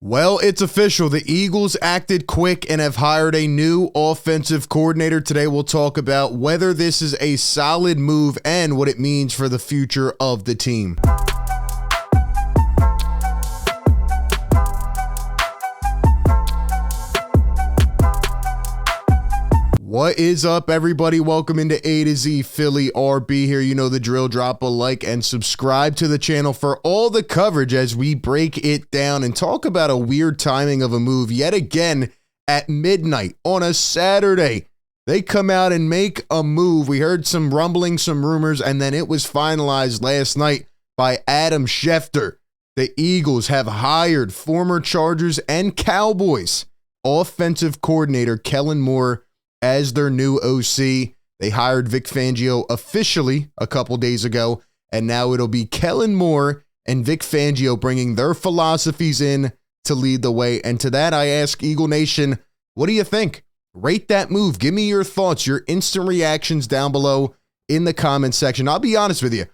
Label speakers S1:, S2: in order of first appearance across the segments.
S1: Well, it's official. The Eagles acted quick and have hired a new offensive coordinator. Today, we'll talk about whether this is a solid move and what it means for the future of the team. What is up, everybody? Welcome into A to Z Philly RB here. You know the drill. Drop a like and subscribe to the channel for all the coverage as we break it down and talk about a weird timing of a move yet again at midnight on a Saturday. They come out and make a move. We heard some rumbling, some rumors, and then it was finalized last night by Adam Schefter. The Eagles have hired former Chargers and Cowboys offensive coordinator Kellen Moore as their new OC. They hired Vic Fangio officially a couple days ago, and now it'll be Kellen Moore and Vic Fangio bringing their philosophies in to lead the way. And to that, I ask Eagle Nation, what do you think? Rate that move. Give me your thoughts, your instant reactions down below in the comment section. I'll be honest with you.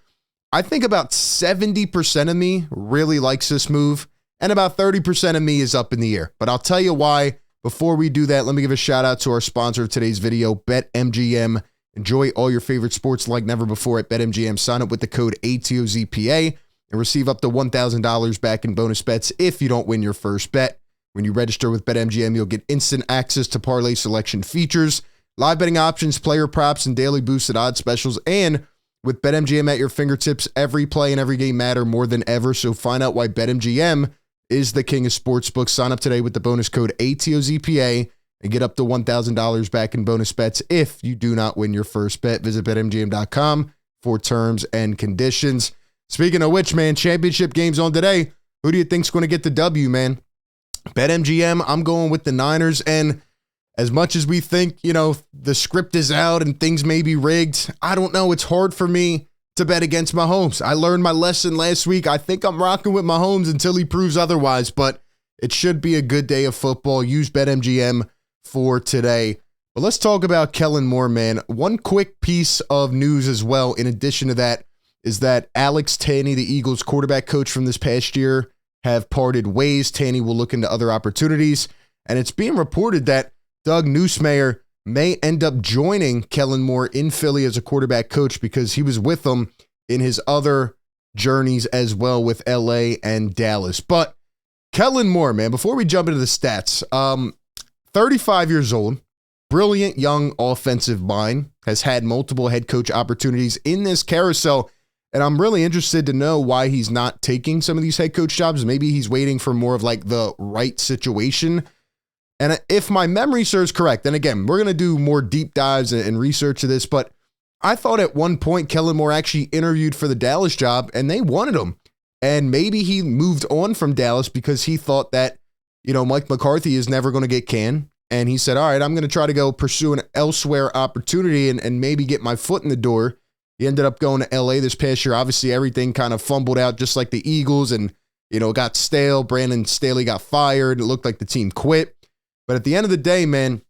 S1: I think about 70% of me really likes this move, and about 30% of me is up in the air. But I'll tell you why. Before we do that, let me give a shout out to our sponsor of today's video, BetMGM. Enjoy all your favorite sports like never before at BetMGM. Sign up with the code ATOZPA and receive up to $1,000 back in bonus bets if you don't win your first bet. When you register with BetMGM, you'll get instant access to parlay selection features, live betting options, player props, and daily boosted odds specials. And with BetMGM at your fingertips, every play and every game matter more than ever. So find out why BetMGM is the king of sportsbooks. Sign up today with the bonus code ATOZPA and get up to $1,000 back in bonus bets if you do not win your first bet. Visit BetMGM.com for terms and conditions. Speaking of which, man, championship games on today. Who do you think's going to get the W, man? BetMGM, I'm going with the Niners. And as much as we think, the script is out and things may be rigged, I don't know. It's hard for me to bet against Mahomes. I learned my lesson last week. I think I'm rocking with Mahomes until he proves otherwise, but it should be a good day of football. Use BetMGM for today. But let's talk about Kellen Moore, man. One quick piece of news as well, in addition to that, is that Alex Tanny, the Eagles quarterback coach from this past year, have parted ways. Tanny will look into other opportunities, and it's being reported that Doug Nussmeier may end up joining Kellen Moore in Philly as a quarterback coach because he was with them in his other journeys as well with LA and Dallas. But Kellen Moore, man, before we jump into the stats, 35 years old, brilliant young offensive mind, has had multiple head coach opportunities in this carousel. And I'm really interested to know why he's not taking some of these head coach jobs. Maybe he's waiting for more of like the right situation. And if my memory serves correct, and again, we're going to do more deep dives and research of this, but I thought at one point Kellen Moore actually interviewed for the Dallas job and they wanted him. And maybe he moved on from Dallas because he thought that, Mike McCarthy is never going to get canned. And he said, all right, I'm going to try to go pursue an elsewhere opportunity and maybe get my foot in the door. He ended up going to LA this past year. Obviously, everything kind of fumbled out just like the Eagles and, got stale. Brandon Staley got fired. It looked like the team quit. But at the end of the day, man,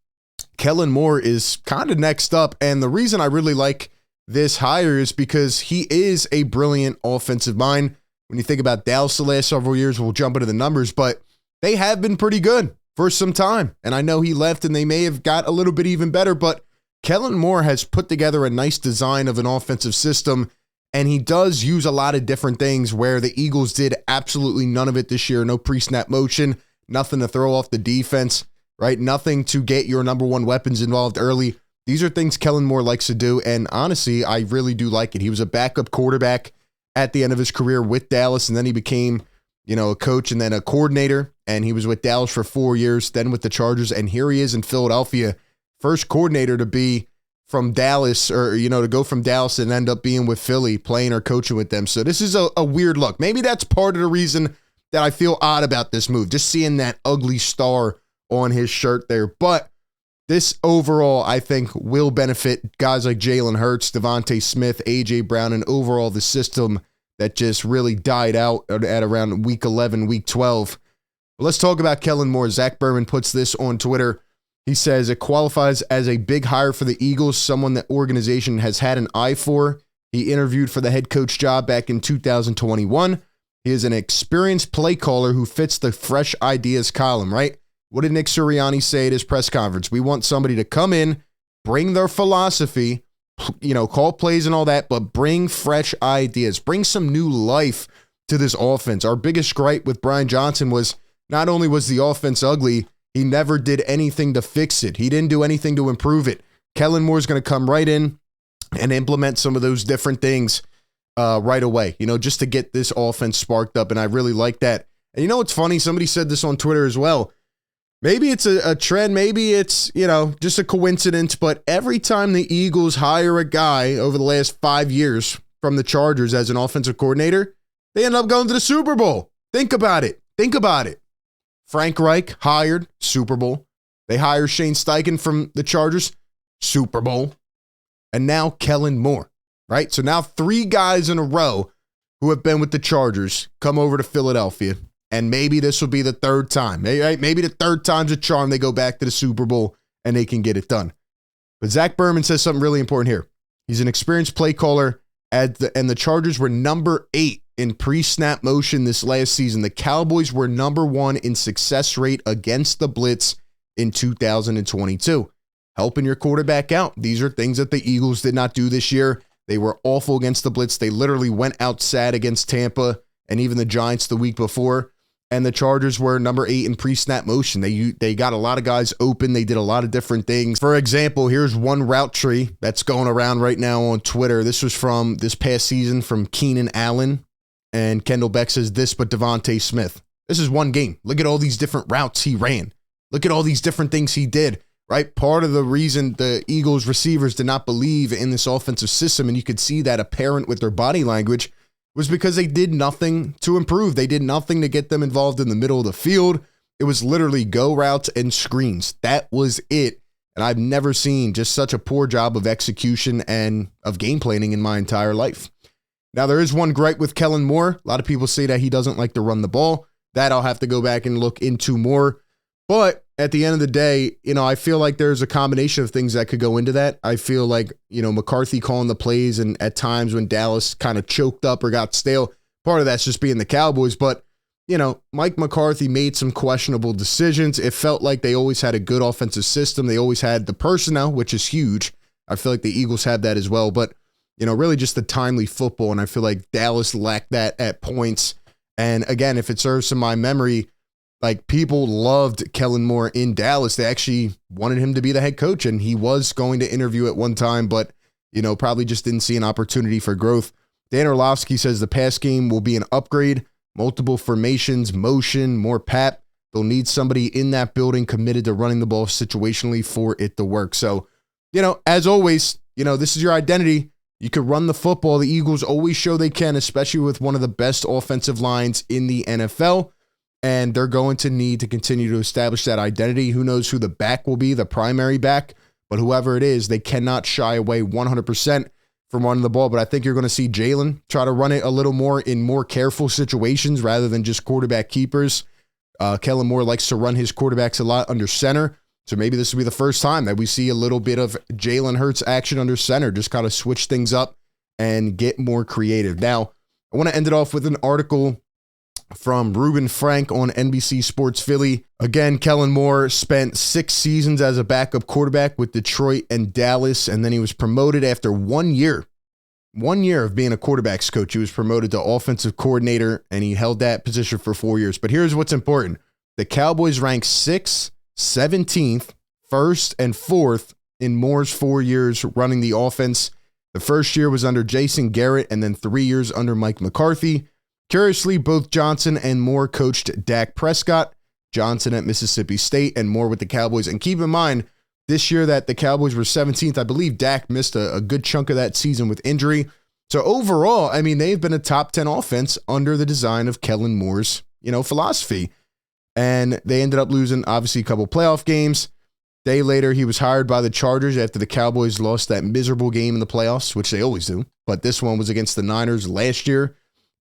S1: Kellen Moore is kind of next up. And the reason I really like this hire is because he is a brilliant offensive mind. When you think about Dallas the last several years, we'll jump into the numbers, but they have been pretty good for some time. And I know he left and they may have got a little bit even better, but Kellen Moore has put together a nice design of an offensive system. And he does use a lot of different things where the Eagles did absolutely none of it this year. No pre-snap motion, nothing to throw off the defense. Right? Nothing to get your number one weapons involved early. These are things Kellen Moore likes to do. And honestly, I really do like it. He was a backup quarterback at the end of his career with Dallas. And then he became, a coach and then a coordinator. And he was with Dallas for 4 years, then with the Chargers. And here he is in Philadelphia. First coordinator to be from Dallas or, to go from Dallas and end up being with Philly, playing or coaching with them. So this is a weird look. Maybe that's part of the reason that I feel odd about this move. Just seeing that ugly star on his shirt there. But this overall, I think, will benefit guys like Jalen Hurts, Devonte Smith, A.J. Brown, and overall the system that just really died out at around week 11, week 12. But let's talk about Kellen Moore. Zack Burman puts this on Twitter. He says, it qualifies as a big hire for the Eagles, someone that organization has had an eye for. He interviewed for the head coach job back in 2021. He is an experienced play caller who fits the fresh ideas column, right? What did Nick Sirianni say at his press conference? We want somebody to come in, bring their philosophy, call plays and all that, but bring fresh ideas, bring some new life to this offense. Our biggest gripe with Brian Johnson was not only was the offense ugly, he never did anything to fix it. He didn't do anything to improve it. Kellen Moore is going to come right in and implement some of those different things right away, just to get this offense sparked up. And I really like that. And what's funny? Somebody said this on Twitter as well. Maybe it's a trend. Maybe it's, just a coincidence. But every time the Eagles hire a guy over the last 5 years from the Chargers as an offensive coordinator, they end up going to the Super Bowl. Think about it. Frank Reich hired, Super Bowl. They hire Shane Steichen from the Chargers, Super Bowl. And now Kellen Moore, right? So now 3 guys in a row who have been with the Chargers come over to Philadelphia. And maybe this will be the 3rd time. Right? Maybe the 3rd time's a charm. They go back to the Super Bowl and they can get it done. But Zack Burman says something really important here. He's an experienced play caller, and the Chargers were number 8 in pre-snap motion this last season. The Cowboys were number 1 in success rate against the blitz in 2022. Helping your quarterback out. These are things that the Eagles did not do this year. They were awful against the blitz. They literally went out sad against Tampa and even the Giants the week before. And the Chargers were number 8 in pre-snap motion. They got a lot of guys open. They did a lot of different things. For example, here's one route tree that's going around right now on Twitter. This was from this past season from Keenan Allen. And Kendall Beck says this, but Devonte Smith. This is one game. Look at all these different routes he ran. Look at all these different things he did, right? Part of the reason the Eagles receivers did not believe in this offensive system, and you could see that apparent with their body language, was because they did nothing to improve. They did nothing to get them involved in the middle of the field. It was literally go routes and screens. That was it. And I've never seen just such a poor job of execution and of game planning in my entire life. Now, there is one gripe with Kellen Moore. A lot of people say that he doesn't like to run the ball. That I'll have to go back and look into more. But at the end of the day, I feel like there's a combination of things that could go into that. I feel like, McCarthy calling the plays, and at times when Dallas kind of choked up or got stale, part of that's just being the Cowboys. But, Mike McCarthy made some questionable decisions. It felt like they always had a good offensive system. They always had the personnel, which is huge. I feel like the Eagles have that as well. But, really just the timely football. And I feel like Dallas lacked that at points. And again, if it serves to my memory, like, people loved Kellen Moore in Dallas. They actually wanted him to be the head coach, and he was going to interview at one time, but, probably just didn't see an opportunity for growth. Dan Orlovsky says the pass game will be an upgrade, multiple formations, motion, more pap. They'll need somebody in that building committed to running the ball situationally for it to work. So, as always, this is your identity. You could run the football. The Eagles always show they can, especially with one of the best offensive lines in the NFL. And they're going to need to continue to establish that identity. Who knows who the back will be, the primary back, but whoever it is, they cannot shy away 100% from running the ball. But I think you're going to see Jalen try to run it a little more in more careful situations rather than just quarterback keepers. Kellen Moore likes to run his quarterbacks a lot under center. So maybe this will be the first time that we see a little bit of Jalen Hurts action under center, just kind of switch things up and get more creative. Now, I want to end it off with an article from Reuben Frank on NBC Sports Philly. Again, Kellen Moore spent 6 seasons as a backup quarterback with Detroit and Dallas, and then he was promoted after 1 year. 1 year of being a quarterback's coach. He was promoted to offensive coordinator, and he held that position for 4 years. But here's what's important. The Cowboys ranked 6th, 17th, 1st, and 4th in Moore's 4 years running the offense. The first year was under Jason Garrett, and then 3 years under Mike McCarthy. Curiously, both Johnson and Moore coached Dak Prescott, Johnson at Mississippi State, and Moore with the Cowboys. And keep in mind, this year that the Cowboys were 17th, I believe Dak missed a good chunk of that season with injury. So overall, I mean, they've been a top 10 offense under the design of Kellen Moore's, philosophy. And they ended up losing, obviously, a couple playoff games. Day later, he was hired by the Chargers after the Cowboys lost that miserable game in the playoffs, which they always do. But this one was against the Niners last year.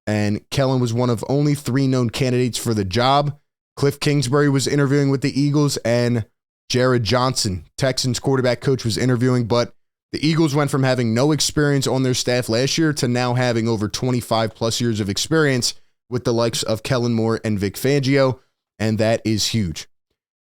S1: And Kellen was one of only 3 known candidates for the job. Cliff Kingsbury was interviewing with the Eagles, and Jared Johnson, Texans quarterback coach, was interviewing. But the Eagles went from having no experience on their staff last year to now having over 25 plus years of experience with the likes of Kellen Moore and Vic Fangio, and that is huge.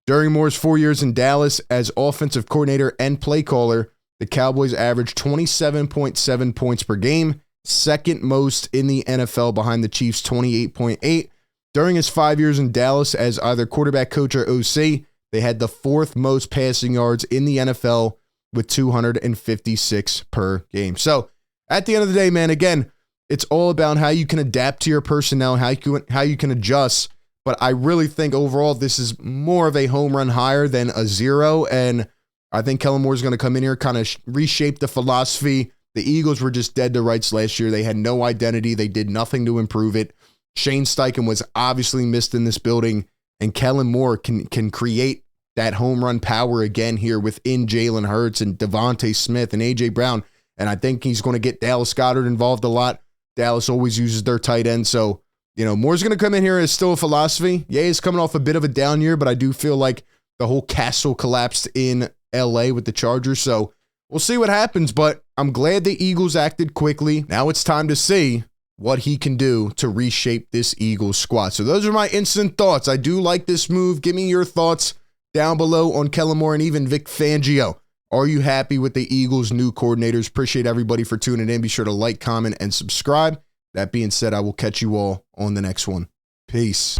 S1: During Moore's 4 years in Dallas as offensive coordinator and play caller, the Cowboys averaged 27.7 points per game, second most in the NFL behind the Chiefs' 28.8. During his 5 years in Dallas as either quarterback coach or OC, they had the fourth most passing yards in the NFL with 256 per game. So at the end of the day, man, again, it's all about how you can adapt to your personnel, how you can adjust. But I really think overall this is more of a home run hire than a zero. And I think Kellen Moore is going to come in here, kind of reshape the philosophy. The Eagles were just dead to rights last year. They had no identity. They did nothing to improve it. Shane Steichen was obviously missed in this building, and Kellen Moore can create that home run power again here within Jalen Hurts and Devonte Smith and A.J. Brown. And I think he's going to get Dallas Goedert involved a lot. Dallas always uses their tight end. So, Moore's going to come in here as still a philosophy. Yeah, he's coming off a bit of a down year, but I do feel like the whole castle collapsed in L.A. with the Chargers. So we'll see what happens, but I'm glad the Eagles acted quickly. Now it's time to see what he can do to reshape this Eagles squad. So those are my instant thoughts. I do like this move. Give me your thoughts down below on Kellen Moore and even Vic Fangio. Are you happy with the Eagles' new coordinators? Appreciate everybody for tuning in. Be sure to like, comment, and subscribe. That being said, I will catch you all on the next one. Peace.